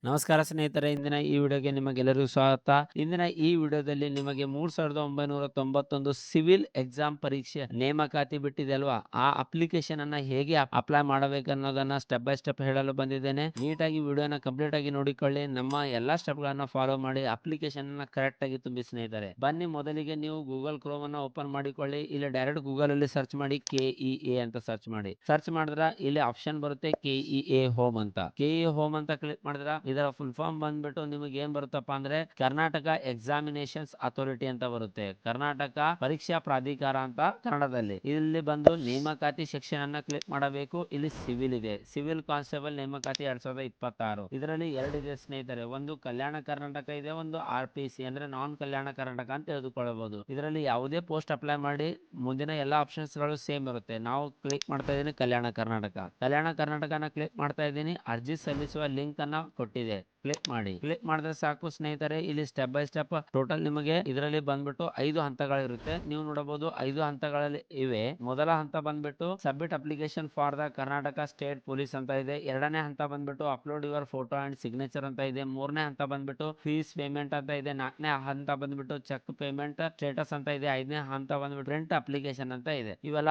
ನಮಸ್ಕಾರ ಸ್ನೇಹಿತರೆ, ಇಂದಿನ ಈ ವಿಡಿಯೋಗೆ ನಿಮಗೆಲ್ಲರಿಗೂ ಸ್ವಾಗತ. ಇಂದಿನ ಈ ವಿಡಿಯೋದಲ್ಲಿ ನಿಮಗೆ 3991 ಸಿವಿಲ್ ಎಕ್ಸಾಮ್ ಪರೀಕ್ಷೆ ನೇಮಕಾತಿ ಬಿಟ್ಟಿದೆ ಅಲ್ವಾ, ಆ ಅಪ್ಲಿಕೇಶನ್ ಅನ್ನ ಹೇಗೆ ಅಪ್ಲೈ ಮಾಡಬೇಕು ಅನ್ನೋದನ್ನ ಸ್ಟೆಪ್ ಬೈ ಸ್ಟೆಪ್ ಹೇಳಲು ಬಂದಿದ್ದೇನೆ. ನೀಟಾಗಿ ವಿಡಿಯೋನ ಕಂಪ್ಲೀಟ್ ಆಗಿ ನೋಡಿಕೊಳ್ಳಿ. ನಮ್ಮ ಎಲ್ಲಾ ಸ್ಟೆಪ್ ಗಳನ್ನ ಫಾಲೋ ಮಾಡಿ ಅಪ್ಲಿಕೇಶನ್ ಅನ್ನ ಕರೆಕ್ಟ್ ಆಗಿ ತುಂಬಿ ಸ್ನೇಹಿತರೆ. ಬನ್ನಿ, ಮೊದಲಿಗೆ ನೀವು ಗೂಗಲ್ ಕ್ರೋಮ್ ಅನ್ನ ಓಪನ್ ಮಾಡಿಕೊಳ್ಳಿ. ಇಲ್ಲಿ ಡೈರೆಕ್ಟ್ ಗೂಗಲ್ ಅಲ್ಲಿ ಸರ್ಚ್ ಮಾಡಿ KEA ಅಂತ ಸರ್ಚ್ ಮಾಡಿ. ಸರ್ಚ್ ಮಾಡಿದ್ರ ಇಲ್ಲಿ ಆಪ್ಷನ್ ಬರುತ್ತೆ KEA ಹೋಮ್ ಅಂತ. KEA ಹೋಮ್ ಅಂತ ಕ್ಲಿಕ್ ಮಾಡಿದ್ರ ಇದರ ಫುಲ್ ಫಾರ್ಮ್ ಬಂದ್ಬಿಟ್ಟು ನಿಮಗೆ ಏನ್ ಬರುತ್ತಪ್ಪ ಅಂದ್ರೆ ಕರ್ನಾಟಕ ಎಕ್ಸಾಮಿನೇಷನ್ಸ್ ಅಥಾರಿಟಿ ಅಂತ ಬರುತ್ತೆ. ಕರ್ನಾಟಕ ಪರೀಕ್ಷಾ ಪ್ರಾಧಿಕಾರ ಅಂತ ಕನ್ನಡದಲ್ಲಿ. ಇಲ್ಲಿ ಬಂದು ನೇಮಕಾತಿ ಸೆಕ್ಷನ್ ಅನ್ನ ಕ್ಲಿಕ್ ಮಾಡಬೇಕು. ಇಲ್ಲಿ ಸಿವಿಲ್ ಇದೆ, ಸಿವಿಲ್ ಕಾನ್ಸ್ಟೇಬಲ್ ನೇಮಕಾತಿ 2026. ಇದರಲ್ಲಿ ಎರಡಿದೆ ಸ್ನೇಹಿತರೆ, ಒಂದು ಕಲ್ಯಾಣ ಕರ್ನಾಟಕ ಇದೆ, ಒಂದು RPC ಅಂದ್ರೆ ನಾನ್ ಕಲ್ಯಾಣ ಕರ್ನಾಟಕ ಅಂತ ತಿಳಿದುಕೊಳ್ಳಬಹುದು. ಇದರಲ್ಲಿ ಯಾವುದೇ ಪೋಸ್ಟ್ ಅಪ್ಲೈ ಮಾಡಿ ಮುಂದಿನ ಎಲ್ಲಾ ಆಪ್ಷನ್ಸ್ ಗಳು ಸೇಮ್ ಇರುತ್ತೆ. ನಾವು ಕ್ಲಿಕ್ ಮಾಡ್ತಾ ಇದ್ದೀನಿ ಕಲ್ಯಾಣ ಕರ್ನಾಟಕನ ಕ್ಲಿಕ್ ಮಾಡ್ತಾ ಇದ್ದೀನಿ. ಅರ್ಜಿ ಸಲ್ಲಿಸುವ ಲಿಂಕ್ ಅನ್ನ ಕೊಟ್ಟಿದೆ, ಕ್ಲಿಕ್ ಮಾಡಿ. ಕ್ಲಿಕ್ ಮಾಡಿದ್ರೆ ಸಾಕು ಸ್ನೇಹಿತರೆ. ಇಲ್ಲಿ ಸ್ಟೆಪ್ ಬೈ ಸ್ಟೆಪ್ ಟೋಟಲ್ ನಿಮಗೆ ಇದರಲ್ಲಿ ಬಂದ್ಬಿಟ್ಟು 5 ಹಂತಗಳಿರುತ್ತೆ. ನೀವು ನೋಡಬಹುದು 5 ಹಂತಗಳಲ್ಲಿ ಇವೆ. ಮೊದಲ ಹಂತ ಬಂದ್ಬಿಟ್ಟು submit application for the Karnataka state police ಅಂತ ಇದೆ. ಎರಡನೇ ಹಂತ ಬಂದ್ಬಿಟ್ಟು upload your photo and signature ಅಂತ ಇದೆ. ಮೂರನೇ ಹಂತ ಬಂದ್ಬಿಟ್ಟು ಫೀಸ್ ಪೇಮೆಂಟ್ ಅಂತ ಇದೆ. ನಾಲ್ಕನೇ ಹಂತ ಬಂದ್ಬಿಟ್ಟು ಚೆಕ್ ಪೇಮೆಂಟ್ ಸ್ಟೇಟಸ್ ಅಂತ ಇದೆ. ಐದನೇ ಹಂತ ಬಂದ್ಬಿಟ್ಟು ಪ್ರಿಂಟ್ ಅಪ್ಲಿಕೇಶನ್ ಅಂತ ಇದೆ. ಇವೆಲ್ಲ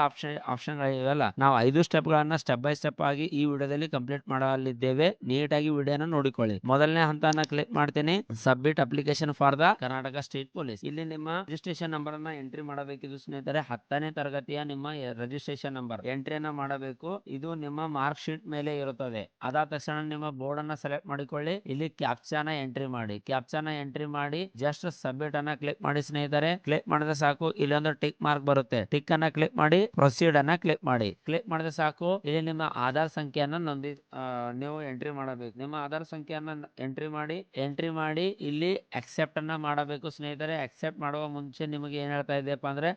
ಆಪ್ಷನ್ ಗಳಿವೆಲ್ಲ. ನಾವು 5 ಸ್ಟೆಪ್ ಗಳನ್ನ ಸ್ಟೆಪ್ ಬೈ ಸ್ಟೆಪ್ ಆಗಿ ಈ ವಿಡಿಯೋದಲ್ಲಿ ಕಂಪ್ಲೀಟ್ ಮಾಡಲಿದ್ದೇವೆ. ನೀಟಾಗಿ ವಿಡಿಯೋನ ನೋಡಿಕೊಳ್ಳಿ. ಮೊದಲನೇ ಹಂತನ ಕ್ಲಿಕ್ ಮಾಡ್ತೀನಿ, submit application for the Karnataka state police. ಇಲ್ಲಿ ನಿಮ್ಮ ರಿಜಿಸ್ಟ್ರೇಷನ್ ನಂಬರ್ ಅನ್ನ ಎಂಟ್ರಿ ಮಾಡಬೇಕಿದು ಸ್ನೇಹಿತರೆ. 10ನೇ ತರಗತಿಯ ನಿಮ್ಮ ರಿಜಿಸ್ಟ್ರೇಷನ್ ನಂಬರ್ ಎಂಟ್ರಿಯನ್ನ ಮಾಡಬೇಕು. ಇದು ನಿಮ್ಮ ಮಾರ್ಕ್ ಶೀಟ್ ಮೇಲೆ ಇರುತ್ತದೆ. ಅದಾದ ತಕ್ಷಣ ನಿಮ್ಮ ಬೋರ್ಡ್ ಅನ್ನ ಸೆಲೆಕ್ಟ್ ಮಾಡಿಕೊಳ್ಳಿ. ಇಲ್ಲಿ ಕ್ಯಾಪ್ಚಾನ ಎಂಟ್ರಿ ಮಾಡಿ ಜಸ್ಟ್ ಸಬ್ಮಿಟ್ ಅನ್ನ ಕ್ಲಿಕ್ ಮಾಡಿ ಸ್ನೇಹಿತರೆ. ಕ್ಲಿಕ್ ಮಾಡಿದ್ರೆ ಸಾಕು, ಇಲ್ಲೊಂದು ಟಿಕ್ ಮಾರ್ಕ್ ಬರುತ್ತೆ. ಟಿಕ್ ಅನ್ನ ಕ್ಲಿಕ್ ಮಾಡಿ ಪ್ರೊಸೀಡ್ ಅನ್ನ ಕ್ಲಿಕ್ ಮಾಡಿ. ಕ್ಲಿಕ್ ಮಾಡಿದ್ರೆ ಸಾಕು, ಇಲ್ಲಿ ನಿಮ್ಮ ಆಧಾರ್ ಸಂಖ್ಯೆಯನ್ನ ನೀವು ಎಂಟ್ರಿ ಮಾಡಬೇಕು. ನಿಮ್ಮ ಆಧಾರ್ ಸಂಖ್ಯೆಯನ್ನ ಎಂಟ್ರಿ ಮಾಡಿ ಇಲ್ಲಿ ಅಕ್ಸೆಪ್ಟ್ ಅನ್ನ ಮಾಡಬೇಕು ಸ್ನೇಹಿತರೆ. ಅಕ್ಸೆಪ್ಟ್ ಮಾಡುವ ಮುಂಚೆ ನಿಮಗೆ ಏನ್ ಹೇಳ್ತಾ ಇದೆಯಪ್ಪ ಅಂದ್ರೆ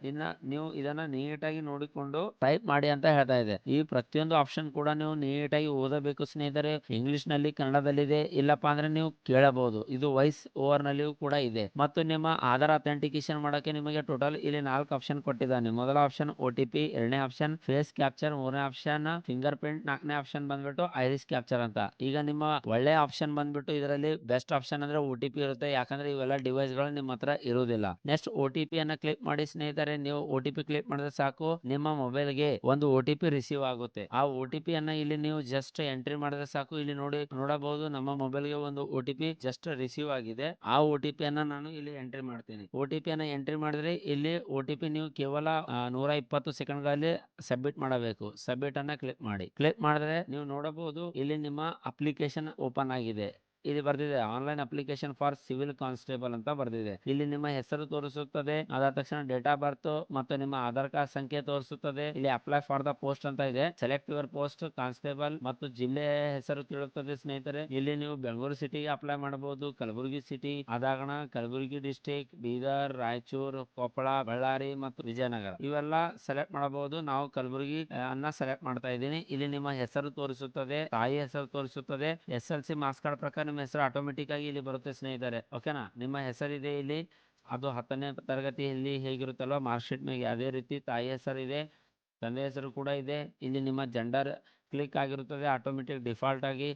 ನೀವು ಇದನ್ನ ನೀಟಾಗಿ ನೋಡಿಕೊಂಡು ಟೈಪ್ ಮಾಡಿ ಅಂತ ಹೇಳ್ತಾ ಇದೆ. ಈ ಪ್ರತಿಯೊಂದು ಆಪ್ಷನ್ ಕೂಡ ನೀವು ನೀಟಾಗಿ ಓದಬೇಕು ಸ್ನೇಹಿತರೆ. ಇಂಗ್ಲಿಷ್ ನಲ್ಲಿ, ಕನ್ನಡದಲ್ಲಿದೆ. ಇಲ್ಲಪ್ಪ ಅಂದ್ರೆ ನೀವು ಕೇಳಬಹುದು. ಇದು ವಾಯ್ಸ್ ಓವರ್ ನಲ್ಲಿಯೂ ಕೂಡ ಇದೆ. ಮತ್ತು ನಿಮ್ಮ ಆಧಾರ್ ಅಥೆಂಟಿಕೇಶನ್ ಮಾಡಕ್ಕೆ ನಿಮಗೆ ಟೋಟಲ್ ಇಲ್ಲಿ 4 ಆಪ್ಷನ್ ಕೊಟ್ಟಿದ್ದಾನೆ. ಮೊದಲ ಆಪ್ಷನ್ OTP, ಎರಡನೇ ಆಪ್ಷನ್ ಫೇಸ್ ಕ್ಯಾಪ್ಚರ್, ಮೂರನೇ ಆಪ್ಷನ್ ಫಿಂಗರ್ ಪ್ರಿಂಟ್, ನಾಲ್ಕನೇ ಆಪ್ಷನ್ ಬಂದ್ಬಿಟ್ಟು ಐರಿಸ್ ಕ್ಯಾಪ್ಚರ್ ಅಂತ. ಈಗ ನಿಮ್ಮ ಒಳ್ಳೆ ಆಪ್ಷನ್ ಬಂದ್ಬಿಟ್ಟು ಇದರಲ್ಲಿ ಬೆಸ್ಟ್ ಆಪ್ಷನ್ ಅಂದ್ರೆ OTP ಇರುತ್ತೆ. ಯಾಕಂದ್ರೆ ಇವೆಲ್ಲ ಡಿವೈಸ್ ಗಳು ನಿಮ್ಮ ಹತ್ರ ಇರುವುದಿಲ್ಲ. ನೆಕ್ಸ್ಟ್ OTP ಅನ್ನ ಕ್ಲಿಕ್ ಮಾಡಿ ಸ್ನೇಹಿತರೆ. ನೀವು OTP ಕ್ಲಿಕ್ ಮಾಡಿದ್ರೆ ಸಾಕು, ನಿಮ್ಮ ಮೊಬೈಲ್ ಗೆ ಒಂದು OTP ರಿಸೀವ್ ಆಗುತ್ತೆ. ಆ OTP ಅನ್ನ ಇಲ್ಲಿ ನೀವು ಜಸ್ಟ್ ಎಂಟ್ರಿ ಮಾಡಿದ್ರೆ ಸಾಕು. ಇಲ್ಲಿ ನೋಡಬಹುದು ನಮ್ಮ ಮೊಬೈಲ್ ಗೆ ಒಂದು OTP ಜಸ್ಟ್ ರಿಸೀವ್ ಆಗಿದೆ. ಆ OTP ಅನ್ನ ನಾನು ಇಲ್ಲಿ ಎಂಟ್ರಿ ಮಾಡ್ತೀನಿ. OTP ಅನ್ನ ಎಂಟ್ರಿ ಮಾಡಿದ್ರೆ ಇಲ್ಲಿ OTP ನೀವು ಕೇವಲ 120 ಸೆಕೆಂಡ್ ಗಳಲ್ಲಿ ಸಬ್ಮಿಟ್ ಮಾಡಬೇಕು. ಸಬ್ಮಿಟ್ ಅನ್ನ ಕ್ಲಿಕ್ ಮಾಡಿ. ಕ್ಲಿಕ್ ಮಾಡಿದ್ರೆ ನೀವು ನೋಡಬಹುದು ಇಲ್ಲಿ ನಿಮ್ಮ ಅಪ್ಲಿಕೇಶನ್ ಓಪನ್ ಆಗಿದೆ. ಇಲ್ಲಿ ಬರ್ದಿದೆ online application for civil constable ಅಂತ ಬರ್ದಿದೆ. ಇಲ್ಲಿ ನಿಮ್ಮ ಹೆಸರು ತೋರಿಸುತ್ತದೆ. ಅದಾದ ತಕ್ಷಣ ಡೇಟ್ ಆಫ್ ಬರ್ತ್ ಮತ್ತು ನಿಮ್ಮ ಆಧಾರ್ ಕಾರ್ಡ್ ಸಂಖ್ಯೆ ತೋರಿಸುತ್ತದೆ. ಇಲ್ಲಿ ಅಪ್ಲೈ ಫಾರ್ ದ ಪೋಸ್ಟ್ ಅಂತ ಇದೆ. ಸೆಲೆಕ್ಟ್ ಯುವರ್ ಪೋಸ್ಟ್ ಕಾನ್ಸ್ಟೇಬಲ್ ಮತ್ತು ಜಿಲ್ಲೆ ಹೆಸರು ಕೇಳುತ್ತದೆ ಸ್ನೇಹಿತರೆ. ಇಲ್ಲಿ ನೀವು ಬೆಂಗಳೂರು ಸಿಟಿಗೆ ಅಪ್ಲೈ ಮಾಡಬಹುದು, ಕಲಬುರಗಿ ಸಿಟಿ, ಅದಾಗಣ ಕಲಬುರಗಿ ಡಿಸ್ಟ್ರಿಕ್ಟ್, ಬೀದರ್, ರಾಯಚೂರು, ಕೊಪ್ಪಳ, ಬಳ್ಳಾರಿ ಮತ್ತು ವಿಜಯನಗರ ಇವೆಲ್ಲ ಸೆಲೆಕ್ಟ್ ಮಾಡಬಹುದು. ನಾವು ಕಲಬುರಗಿ ಅನ್ನ ಸೆಲೆಕ್ಟ್ ಮಾಡ್ತಾ ಇದ್ದೀನಿ. ಇಲ್ಲಿ ನಿಮ್ಮ ಹೆಸರು ತೋರಿಸುತ್ತದೆ, ತಾಯಿ ಹೆಸರು ತೋರಿಸುತ್ತದೆ. SLC ಮಾರ್ಕ್ಸ್ ಕಾರ್ಡ್ ಪ್ರಕಾರ ನಿಮ್ಮ ಹೆಸರು ಆಟೋಮೆಟಿಕ್ ಆಗಿ ಇಲ್ಲಿ ಬರುತ್ತೆ ಸ್ನೇಹಿತರೆ. ಓಕೆನಾ, ನಿಮ್ಮ ಹೆಸರಿದೆ ಇಲ್ಲಿ. ಅದು 10ನೇ ತರಗತಿಯಲ್ಲಿ ಹೇಗಿರುತ್ತಲ್ವ ಮಾರ್ಕ್ ಶೀಟ್ ಮೇಲೆ ಅದೇ ರೀತಿ ತಾಯಿ ಹೆಸರಿದೆ, ತಂದೆ ಹೆಸರು ಕೂಡ ಇದೆ. ಇಲ್ಲಿ ನಿಮ್ಮ ಜೆಂಡರ್ ಕ್ಲಿಕ್ ಆಗಿರುತ್ತದೆ ಆಟೋಮೆಟಿಕ್ ಡಿಫಾಲ್ಟ್ ಆಗಿ.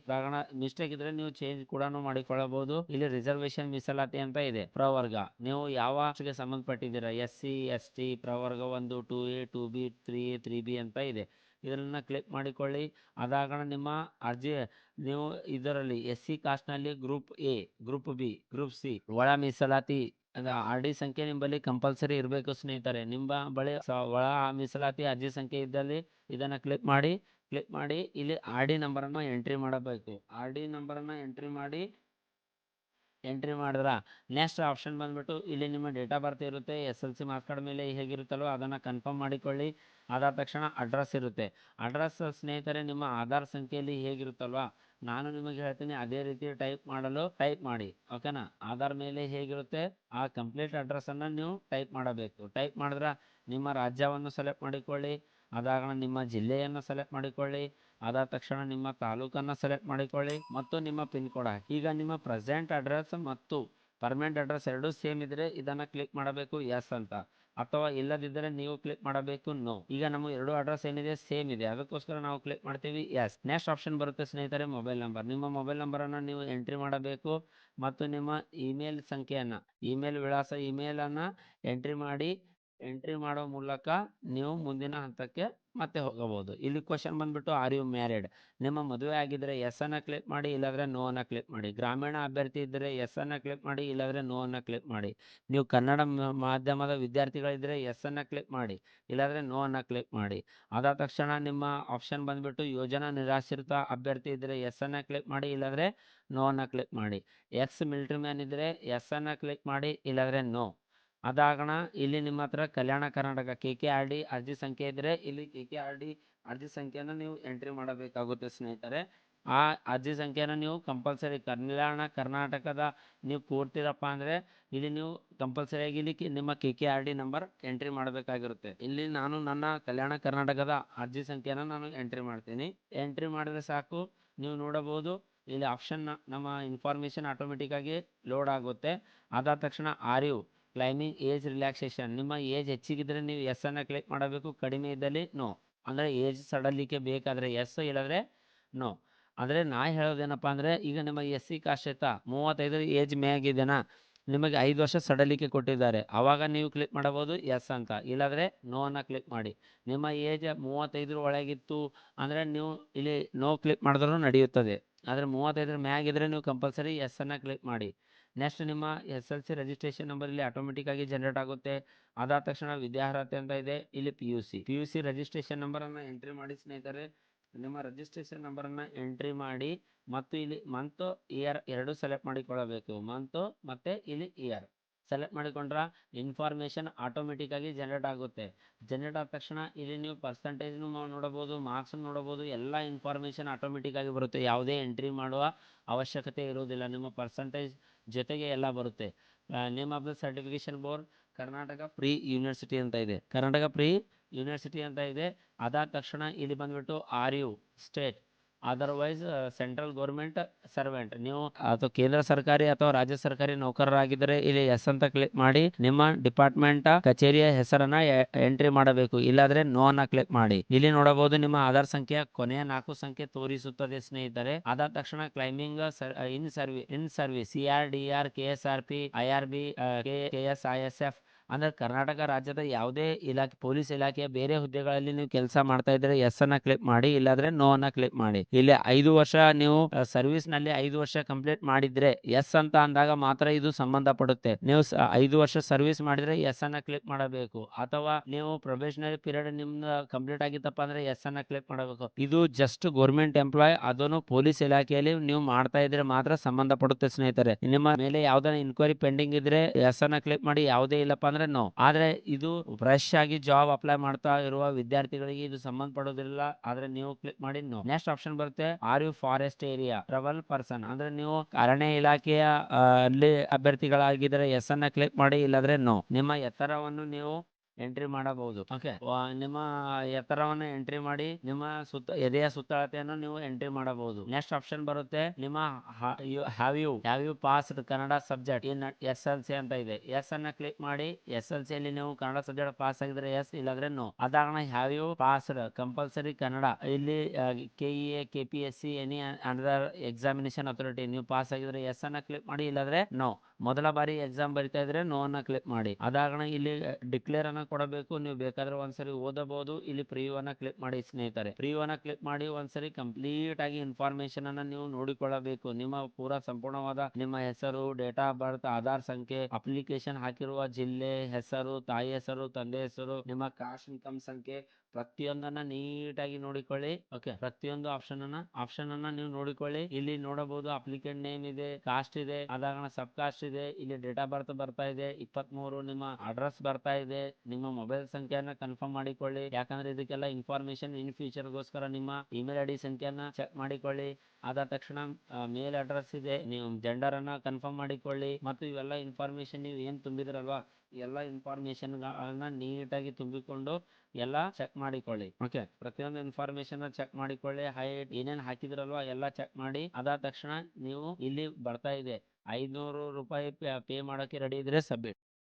ಮಿಸ್ಟೇಕ್ ಇದ್ರೆ ನೀವು ಚೇಂಜ್ ಕೂಡ ಮಾಡಿಕೊಳ್ಳಬಹುದು. ಇಲ್ಲಿ ರಿಸರ್ವೇಶನ್ ಮೀಸಲಾತಿ ಅಂತ ಇದೆ. ಪ್ರವರ್ಗ ನೀವು ಯಾವ ಗೆ ಸಂಬಂಧಪಟ್ಟಿದ್ದೀರಾ, SC ST ಪ್ರವರ್ಗ 1 2A 2B 3A 3B ಅಂತ ಇದೆ. ಇದನ್ನ ಕ್ಲಿಕ್ ಮಾಡಿಕೊಳ್ಳಿ. ಅದಾಗಣ ನಿಮ್ಮ ಅರ್ಜಿ ನೀವು ಇದರಲ್ಲಿ SC ಕಾಸ್ಟ್ ನಲ್ಲಿ group A, group B, group C ಒಳ ಮೀಸಲಾತಿ RD ಸಂಖ್ಯೆ ನಿಮ್ಮಲ್ಲಿ ಕಂಪಲ್ಸರಿ ಇರಬೇಕು ಸ್ನೇಹಿತರೆ. ನಿಮ್ಮ ಬಳಿ ಒಳ ಮೀಸಲಾತಿ ಅರ್ಜಿ ಸಂಖ್ಯೆ ಇದ್ದಲ್ಲಿ ಇದನ್ನ ಕ್ಲಿಕ್ ಮಾಡಿ ಇಲ್ಲಿ RD ನಂಬರ್ ಅನ್ನು ಎಂಟ್ರಿ ಮಾಡಬೇಕು. RD ನಂಬರ್ ಅನ್ನ ಎಂಟ್ರಿ ಮಾಡಿದ್ರ ನೆಕ್ಸ್ಟ್ ಆಪ್ಷನ್ ಬಂದ್ಬಿಟ್ಟು ಇಲ್ಲಿ ನಿಮ್ಮ ಡೇಟ್ ಆಫ್ ಬರ್ತ್ ಇರುತ್ತೆ. SLC ಮಾರ್ಕ್ಸ್ ಕಾರ್ಡ್ ಮೇಲೆ ಹೇಗಿರುತ್ತಲ್ಲೋ ಅದನ್ನ ಕನ್ಫರ್ಮ್ ಮಾಡಿಕೊಳ್ಳಿ. ಅದಾದ ತಕ್ಷಣ ಅಡ್ರೆಸ್ ಇರುತ್ತೆ. ಅಡ್ರೆಸ್ ಸ್ನೇಹಿತರೆ ನಿಮ್ಮ ಆಧಾರ್ ಸಂಖ್ಯೆಯಲ್ಲಿ ಹೇಗಿರುತ್ತಲ್ವಾ, ನಾನು ನಿಮಗೆ ಹೇಳ್ತೀನಿ ಅದೇ ರೀತಿ ಟೈಪ್ ಮಾಡಿ. ಓಕೆನಾ, ಆಧಾರ್ ಮೇಲೆ ಹೇಗಿರುತ್ತೆ ಆ ಕಂಪ್ಲೀಟ್ ಅಡ್ರೆಸ್ ಅನ್ನ ನೀವು ಟೈಪ್ ಮಾಡಬೇಕು. ಟೈಪ್ ಮಾಡಿದ್ರ ನಿಮ್ಮ ರಾಜ್ಯವನ್ನು ಸೆಲೆಕ್ಟ್ ಮಾಡಿಕೊಳ್ಳಿ. ಅದಾಗ ನಿಮ್ಮ ಜಿಲ್ಲೆಯನ್ನು ಸೆಲೆಕ್ಟ್ ಮಾಡಿಕೊಳ್ಳಿ. ಅದಾದ ತಕ್ಷಣ ನಿಮ್ಮ ತಾಲೂಕನ್ನ ಸೆಲೆಕ್ಟ್ ಮಾಡಿಕೊಳ್ಳಿ ಮತ್ತು ನಿಮ್ಮ ಪಿನ್ ಕೋಡ್ ಹಾಕಿ. ಈಗ ನಿಮ್ಮ ಪ್ರೆಸೆಂಟ್ ಅಡ್ರೆಸ್ ಮತ್ತು ಪರ್ಮನೆಂಟ್ ಅಡ್ರೆಸ್ ಎರಡೂ ಸೇಮ್ ಇದ್ರೆ ಇದನ್ನ ಕ್ಲಿಕ್ ಮಾಡಬೇಕು ಎಸ್ ಅಂತ. ಅಥವಾ ಇಲ್ಲದಿದ್ದರೆ ನೀವು ಕ್ಲಿಕ್ ಮಾಡಬೇಕು ನೋ. ಈಗ ನಮ್ಮ ಎರಡು ಅಡ್ರೆಸ್ ಏನಿದೆ ಸೇಮ್ ಇದೆ, ಅದಕ್ಕೋಸ್ಕರ ನಾವು ಕ್ಲಿಕ್ ಮಾಡ್ತೀವಿ ಎಸ್. ನೆಕ್ಸ್ಟ್ ಆಪ್ಷನ್ ಬರುತ್ತೆ ಸ್ನೇಹಿತರೆ ಮೊಬೈಲ್ ನಂಬರ್. ನಿಮ್ಮ ಮೊಬೈಲ್ ನಂಬರನ್ನು ನೀವು ಎಂಟ್ರಿ ಮಾಡಬೇಕು ಮತ್ತು ನಿಮ್ಮ ಇಮೇಲ್ ಸಂಖ್ಯೆಯನ್ನು, ಇಮೇಲ್ ವಿಳಾಸ, ಇಮೇಲನ್ನು ಎಂಟ್ರಿ ಮಾಡೋ ಮೂಲಕ ನೀವು ಮುಂದಿನ ಹಂತಕ್ಕೆ ಮತ್ತೆ ಹೋಗಬಹುದು. ಇಲ್ಲಿ ಕ್ವಶನ್ ಬಂದ್ಬಿಟ್ಟು ಆರ್ ಯು ಮ್ಯಾರಿಡ್? ನಿಮ್ಮ ಮದುವೆ ಆಗಿದ್ದರೆ ಎಸ್ ಅನ್ನು ಕ್ಲಿಕ್ ಮಾಡಿ, ಇಲ್ಲಾಂದರೆ ನೋ ಅನ್ನು ಕ್ಲಿಕ್ ಮಾಡಿ. ಗ್ರಾಮೀಣ ಅಭ್ಯರ್ಥಿ ಇದ್ದರೆ ಎಸ್ ಅನ್ನು ಕ್ಲಿಕ್ ಮಾಡಿ, ಇಲ್ಲಾಂದರೆ ನೋ ಅನ್ನು ಕ್ಲಿಕ್ ಮಾಡಿ. ನೀವು ಕನ್ನಡ ಮಾಧ್ಯಮದ ವಿದ್ಯಾರ್ಥಿಗಳಿದ್ದರೆ ಎಸ್ ಅನ್ನು ಕ್ಲಿಕ್ ಮಾಡಿ, ಇಲ್ಲಾಂದರೆ ನೋ ಅನ್ನು ಕ್ಲಿಕ್ ಮಾಡಿ. ಅದಾದ ತಕ್ಷಣ ನಿಮ್ಮ ಆಪ್ಷನ್ ಬಂದ್ಬಿಟ್ಟು ಯೋಜನಾ ನಿರಾಶ್ರಿತ ಅಭ್ಯರ್ಥಿ ಇದ್ದರೆ ಎಸ್ ಅನ್ನು ಕ್ಲಿಕ್ ಮಾಡಿ, ಇಲ್ಲಾಂದರೆ ನೋ ಅನ್ನು ಕ್ಲಿಕ್ ಮಾಡಿ. ಎಕ್ಸ್ ಮಿಲಿಟರಿ ಮ್ಯಾನ್ ಇದ್ದರೆ ಎಸ್ ಅನ್ನು ಕ್ಲಿಕ್ ಮಾಡಿ, ಇಲ್ಲಾಂದರೆ ನೋ. ಅದಾಗಣ ಇಲ್ಲಿ ನಿಮ್ಮ ಹತ್ರ ಕಲ್ಯಾಣ ಕರ್ನಾಟಕ KKRD ಅರ್ಜಿ ಸಂಖ್ಯೆ ಇದ್ದರೆ ಇಲ್ಲಿ KKRD ಅರ್ಜಿ ಸಂಖ್ಯೆಯನ್ನು ನೀವು ಎಂಟ್ರಿ ಮಾಡಬೇಕಾಗುತ್ತೆ ಸ್ನೇಹಿತರೆ. ಆ ಅರ್ಜಿ ಸಂಖ್ಯೆಯನ್ನು ನೀವು ಕಂಪಲ್ಸರಿ ಕಲ್ಯಾಣ ಕರ್ನಾಟಕದ ನೀವು ಕೂರ್ತಿರಪ್ಪ ಅಂದರೆ ಇಲ್ಲಿ ನೀವು ಕಂಪಲ್ಸರಿಯಾಗಿ ಇಲ್ಲಿ ನಿಮ್ಮ KKRD ನಂಬರ್ ಎಂಟ್ರಿ ಮಾಡಬೇಕಾಗಿರುತ್ತೆ. ಇಲ್ಲಿ ನಾನು ನನ್ನ ಕಲ್ಯಾಣ ಕರ್ನಾಟಕದ ಅರ್ಜಿ ಸಂಖ್ಯೆಯನ್ನು ನಾನು ಎಂಟ್ರಿ ಮಾಡ್ತೀನಿ. ಎಂಟ್ರಿ ಮಾಡಿದ್ರೆ ಸಾಕು, ನೀವು ನೋಡಬಹುದು ಇಲ್ಲಿ ಆಪ್ಷನ್ ನಮ್ಮ ಇನ್ಫಾರ್ಮೇಷನ್ ಆಟೋಮೆಟಿಕ್ ಆಗಿ ಲೋಡ್ ಆಗುತ್ತೆ. ಅದಾದ ತಕ್ಷಣ are you claiming age relaxation? ನಿಮ್ಮ ಏಜ್ ಹೆಚ್ಚಿಗಿದ್ರೆ ನೀವು ಎಸ್ ಅನ್ನು ಕ್ಲಿಕ್ ಮಾಡಬೇಕು, ಕಡಿಮೆ ಇದ್ದಲ್ಲಿ ನೋ. ಅಂದರೆ ಏಜ್ ಸಡಲಿಕ್ಕೆ ಬೇಕಾದರೆ ಎಸ್, ಇಲ್ಲದ್ರೆ ನೋ. ಅಂದರೆ ನಾ ಹೇಳೋದೇನಪ್ಪ ಅಂದರೆ ಈಗ ನಿಮ್ಮ SC ಕಾಸ್ಟ್ ಆಯ್ತಾ 35 ಏಜ್ ಮ್ಯಾಗಿದೆನಾ, ನಿಮಗೆ 5 ವರ್ಷ ಸಡಲಿಕೆ ಕೊಟ್ಟಿದ್ದಾರೆ, ಆವಾಗ ನೀವು ಕ್ಲಿಕ್ ಮಾಡಬಹುದು ಎಸ್ ಅಂತ, ಇಲ್ಲಾಂದರೆ ನೋ ಅನ್ನು ಕ್ಲಿಕ್ ಮಾಡಿ. ನಿಮ್ಮ ಏಜ್ 35 ಒಳಗಿತ್ತು ಅಂದರೆ ನೀವು ಇಲ್ಲಿ ನೋ ಕ್ಲಿಕ್ ಮಾಡಿದ್ರೂ ನಡೆಯುತ್ತದೆ. ಆದರೆ 35 ಮ್ಯಾಗಿದ್ರೆ ನೀವು ಕಂಪಲ್ಸರಿ ಎಸ್ ಅನ್ನು ಕ್ಲಿಕ್ ಮಾಡಿ. ನೆಕ್ಸ್ಟ್ ನಿಮ್ಮ SLC ರಿಜಿಸ್ಟ್ರೇಷನ್ ನಂಬರ್ ಇಲ್ಲಿ ಆಟೋಮೆಟಿಕ್ ಆಗಿ ಜನರೇಟ್ ಆಗುತ್ತೆ. ಅದಾದ ತಕ್ಷಣ ವಿದ್ಯಾರ್ಹತೆ ಅಂತ ಇದೆ, ಇಲ್ಲಿ PUC ರಿಜಿಸ್ಟ್ರೇಷನ್ ನಂಬರನ್ನು ಎಂಟ್ರಿ ಮಾಡಿ ಸ್ನೇಹಿತರೆ. ನಿಮ್ಮ ರಿಜಿಸ್ಟ್ರೇಷನ್ ನಂಬರನ್ನು ಎಂಟ್ರಿ ಮಾಡಿ ಮತ್ತು ಇಲ್ಲಿ ಮಂತ್ ಇಯರ್ ಎರಡು ಸೆಲೆಕ್ಟ್ ಮಾಡಿಕೊಳ್ಳಬೇಕು. ಮಂತ್ ಮತ್ತು ಇಲ್ಲಿ ಇಯರ್ ಸೆಲೆಕ್ಟ್ ಮಾಡಿಕೊಂಡ್ರೆ ಇನ್ಫಾರ್ಮೇಷನ್ ಆಟೋಮೆಟಿಕ್ ಆಗಿ ಜನರೇಟ್ ಆಗುತ್ತೆ. ಜನರೇಟ್ ಆದ ತಕ್ಷಣ ಇಲ್ಲಿ ನೀವು ಪರ್ಸೆಂಟೇಜ್ ನೋಡಬಹುದು, ಮಾರ್ಕ್ಸ್ ನೋಡಬಹುದು, ಎಲ್ಲ ಇನ್ಫಾರ್ಮೇಷನ್ ಆಟೋಮೆಟಿಕ್ ಆಗಿ ಬರುತ್ತೆ. ಯಾವುದೇ ಎಂಟ್ರಿ ಮಾಡುವ ಅವಶ್ಯಕತೆ ಇರುವುದಿಲ್ಲ, ನಿಮ್ಮ ಪರ್ಸೆಂಟೇಜ್ ಜೊತೆಗೆ ಎಲ್ಲ ಬರುತ್ತೆ. Name of the certification board Karnataka pre university ಅಂತ ಇದೆ, ಕರ್ನಾಟಕ ಪ್ರೀ ಯೂನಿವರ್ಸಿಟಿ ಅಂತ ಇದೆ. ಅದಾದ ತಕ್ಷಣ ಇಲ್ಲಿ ಬಂದ್ಬಿಟ್ಟು are you state otherwise central government servant? ನೀವು ಅಥವಾ ಕೇಂದ್ರ ಸರ್ಕಾರಿ ಅಥವಾ ರಾಜ್ಯ ಸರ್ಕಾರಿ ನೌಕರರಾಗಿದ್ದರೆ ಇಲ್ಲಿ ಎಸ್ ಅಂತ ಕ್ಲಿಕ್ ಮಾಡಿ ನಿಮ್ಮ ಡಿಪಾರ್ಟ್ಮೆಂಟ್ ಕಚೇರಿಯ ಹೆಸರನ್ನ ಎಂಟ್ರಿ ಮಾಡಬೇಕು, ಇಲ್ಲಾದ್ರೆ ನೋ ಅನ್ನ ಕ್ಲಿಕ್ ಮಾಡಿ. ಇಲ್ಲಿ ನೋಡಬಹುದು ನಿಮ್ಮ ಆಧಾರ್ ಸಂಖ್ಯೆ ಕೊನೆಯ 4 ಸಂಖ್ಯೆ ತೋರಿಸುತ್ತದೆ ಸ್ನೇಹಿತರೆ. ಅದಾದ ತಕ್ಷಣ ಕ್ಲೈಮಿಂಗ್ ಇನ್ service CRDR KSRP IRB KSISF ಅಂದ್ರೆ ಕರ್ನಾಟಕ ರಾಜ್ಯದ ಯಾವುದೇ ಇಲಾಖೆ, ಪೊಲೀಸ್ ಇಲಾಖೆಯ ಬೇರೆ ಹುದ್ದೆಗಳಲ್ಲಿ ನೀವು ಕೆಲಸ ಮಾಡ್ತಾ ಇದ್ರೆ ಎಸ್ ಅನ್ನ ಕ್ಲಿಕ್ ಮಾಡಿ, ಇಲ್ಲಾದ್ರೆ ನೋ ಅನ್ನ ಕ್ಲಿಕ್ ಮಾಡಿ. ಇಲ್ಲಿ 5 ವರ್ಷ ನೀವು ಸರ್ವಿಸ್ ನಲ್ಲಿ 5 ವರ್ಷ ಕಂಪ್ಲೀಟ್ ಮಾಡಿದ್ರೆ ಎಸ್ ಅಂತ ಅಂದಾಗ ಮಾತ್ರ ಇದು ಸಂಬಂಧಪಡುತ್ತೆ. ನೀವು 5 ವರ್ಷ ಸರ್ವಿಸ್ ಮಾಡಿದ್ರೆ ಎಸ್ ಅನ್ನ ಕ್ಲಿಕ್ ಮಾಡಬೇಕು, ಅಥವಾ ನೀವು ಪ್ರೊಬೇಷನರಿ ಪೀರಿಯಡ್ ನಿಮ್ದು ಕಂಪ್ಲೀಟ್ ಆಗಿತ್ತಪ್ಪ ಅಂದ್ರೆ ಎಸ್ ಅನ್ನ ಕ್ಲಿಕ್ ಮಾಡಬೇಕು. ಇದು ಜಸ್ಟ್ ಗೌರ್ಮೆಂಟ್ ಎಂಪ್ಲಾಯ್, ಅದನ್ನು ಪೊಲೀಸ್ ಇಲಾಖೆಯಲ್ಲಿ ನೀವು ಮಾಡ್ತಾ ಇದ್ರೆ ಮಾತ್ರ ಸಂಬಂಧಪಡುತ್ತೆ ಸ್ನೇಹಿತರೆ. ನಿಮ್ಮ ಮೇಲೆ ಯಾವ್ದಾರ ಇನ್ಕ್ವೈರಿ ಪೆಂಡಿಂಗ್ ಇದ್ರೆ ಎಸ್ ಅನ್ನ ಕ್ಲಿಕ್ ಮಾಡಿ, ಯಾವುದೇ ಇಲ್ಲಪ್ಪ ಅಂದ್ರೆ ನೋ. ಆದ್ರೆ ಇದು ಫ್ರೆಶ್ ಆಗಿ ಜಾಬ್ ಅಪ್ಲೈ ಮಾಡ್ತಾ ಇರುವ ವಿದ್ಯಾರ್ಥಿಗಳಿಗೆ ಇದು ಸಂಬಂಧಪಡೋದಿಲ್ಲ, ಆದ್ರೆ ನೀವು ಕ್ಲಿಕ್ ಮಾಡಿ ನೋ. ನೆಕ್ಸ್ಟ್ ಆಪ್ಷನ್ ಬರುತ್ತೆ are you forest area travel person? ಅಂದ್ರೆ ನೀವು ಅರಣ್ಯ ಇಲಾಖೆಯ ಅಲ್ಲಿ ಅಭ್ಯರ್ಥಿಗಳಾಗಿದ್ದರೆ ಎಸ್ ಅನ್ನ ಕ್ಲಿಕ್ ಮಾಡಿ, ಇಲ್ಲಾದ್ರೆ ನೋ. ನಿಮ್ಮ ಎತ್ತರವನ್ನು ನೀವು ಎಂಟ್ರಿ ಮಾಡಬಹುದು. ಓಕೆ, ನಿಮ್ಮ ಎತ್ತರವನ್ನು ಎಂಟ್ರಿ ಮಾಡಿ ನಿಮ್ಮ ಎದೆಯ ಸುತ್ತಳತೆಯನ್ನು ನೀವು ಎಂಟ್ರಿ ಮಾಡಬಹುದು. ನೆಕ್ಸ್ಟ್ ಆಪ್ಷನ್ ಬರುತ್ತೆ ನಿಮ್ಮ have you passed Kannada subject in SLC ಅಂತ ಇದೆ, ಎಸ್ ಅನ್ನ ಕ್ಲಿಕ್ ಮಾಡಿ. SLC ಅಲ್ಲಿ ನೀವು ಕನ್ನಡ ಸಬ್ಜೆಕ್ಟ್ ಪಾಸ್ ಆಗಿದ್ರೆ ಎಸ್, ಇಲ್ಲಾದ್ರೆ ನೋ. ಅದಾಗಣ have you passed compulsory Kannada, ಇಲ್ಲಿ KEA KPSC any another examination authority ನೀವು ಪಾಸ್ ಆಗಿದ್ರೆ ಎಸ್ ಅನ್ನ ಕ್ಲಿಕ್ ಮಾಡಿ, ಇಲ್ಲಾದ್ರೆ ನೋ. ಮೊದಲ ಬಾರಿ ಎಕ್ಸಾಮ್ ಬರಿತಾ ಇದ್ರೆ ನೋ ಅನ್ನ ಕ್ಲಿಕ್ ಮಾಡಿ. ಅದಾಗಣ ಇಲ್ಲಿ ಡಿಕ್ಲೇರ್ ಅನ್ನ ಕೊಡಬೇಕು, ನೀವು ಬೇಕಾದ್ರೆ ಒಂದ್ಸರಿ ಓದಬಹುದು. ಇಲ್ಲಿ ಪ್ರಿವ್ಯೂ ಅನ್ನ ಕ್ಲಿಕ್ ಮಾಡಿ ಸ್ನೇಹಿತರೆ. ಪ್ರಿವ್ಯೂ ಅನ್ನ ಕ್ಲಿಕ್ ಮಾಡಿ ಒಂದ್ಸರಿ ಕಂಪ್ಲೀಟ್ ಆಗಿ ಇನ್ಫಾರ್ಮೇಶನ್ ಅನ್ನ ನೀವು ನೋಡಿಕೊಳ್ಳಬೇಕು. ನಿಮ್ಮ ಪೂರಾ ಸಂಪೂರ್ಣವಾದ ನಿಮ್ಮ ಹೆಸರು, ಡೇಟ್ ಆಫ್ ಬರ್ತ್, ಆಧಾರ್ ಸಂಖ್ಯೆ, ಅಪ್ಲಿಕೇಶನ್ ಹಾಕಿರುವ ಜಿಲ್ಲೆ ಹೆಸರು, ತಾಯಿ ಹೆಸರು, ತಂದೆ ಹೆಸರು, ನಿಮ್ಮ ಕಾಸ್ಟ್ ಇನ್ಕಮ್ ಸಂಖ್ಯೆ, ಪ್ರತಿಯೊಂದನ್ನ ನೀಟಾಗಿ ನೋಡಿಕೊಳ್ಳಿ. ಓಕೆ, ಪ್ರತಿಯೊಂದು ಆಪ್ಷನ್ ಅನ್ನ ನೀವು ನೋಡಿಕೊಳ್ಳಿ. ಇಲ್ಲಿ ನೋಡಬಹುದು ಅಪ್ಲಿಕೆಂಟ್ ನೇಮ್ ಇದೆ, ಕಾಸ್ಟ್ ಇದೆ, ಅದಾಗಣ ಸಬ್ ಕಾಸ್ಟ್ ಇದೆ, ಇಲ್ಲಿ ಡೇಟ್ ಆಫ್ ಬರ್ತ್ ಬರ್ತಾ ಇದೆ 23, ನಿಮ್ಮ ಅಡ್ರೆಸ್ ಬರ್ತಾ ಇದೆ, ನಿಮ್ಮ ಮೊಬೈಲ್ ಸಂಖ್ಯೆಯನ್ನ ಕನ್ಫರ್ಮ್ ಮಾಡಿಕೊಳ್ಳಿ. ಯಾಕಂದ್ರೆ ಇದಕ್ಕೆಲ್ಲ ಇನ್ಫಾರ್ಮೇಶನ್ ಇನ್ ಫ್ಯೂಚರ್ ಗೋಸ್ಕರ ನಿಮ್ಮ ಇಮೇಲ್ ID ಸಂಖ್ಯೆಯನ್ನ ಚೆಕ್ ಮಾಡಿಕೊಳ್ಳಿ. ಅದಾದ ತಕ್ಷಣ ಮೇಲ್ ಅಡ್ರೆಸ್ ಇದೆ, ನೀವು ಜೆಂಡರ್ ಅನ್ನ ಕನ್ಫರ್ಮ್ ಮಾಡಿಕೊಳ್ಳಿ. ಮತ್ತು ಇವೆಲ್ಲ ಇನ್ಫಾರ್ಮೇಶನ್ ನೀವು ಏನ್ ತುಂಬಿದ್ರಲ್ವಾ, ಎಲ್ಲ ಇನ್ಫಾರ್ಮೇಶನ್ ಗಳನ್ನ ನೀಟಾಗಿ ತುಂಬಿಕೊಂಡು ಎಲ್ಲ ಚೆಕ್ ಮಾಡಿಕೊಳ್ಳಿ. ಓಕೆ, ಪ್ರತಿಯೊಂದು ಇನ್ಫಾರ್ಮೇಶನ್ ಚೆಕ್ ಮಾಡಿಕೊಳ್ಳಿ. ಹೈಟ್ ಏನೇನ್ ಹಾಕಿದ್ರಲ್ವಾ ಎಲ್ಲ ಚೆಕ್ ಮಾಡಿ. ಅದಾದ ತಕ್ಷಣ ನೀವು ಇಲ್ಲಿ ಬರ್ತಾ ಇದೆ 500 ರೂಪಾಯಿ ಪೇ ಮಾಡೋಕೆ ರೆಡಿ ಇದ್ರೆ ಸಬ್ಮಿಟ್.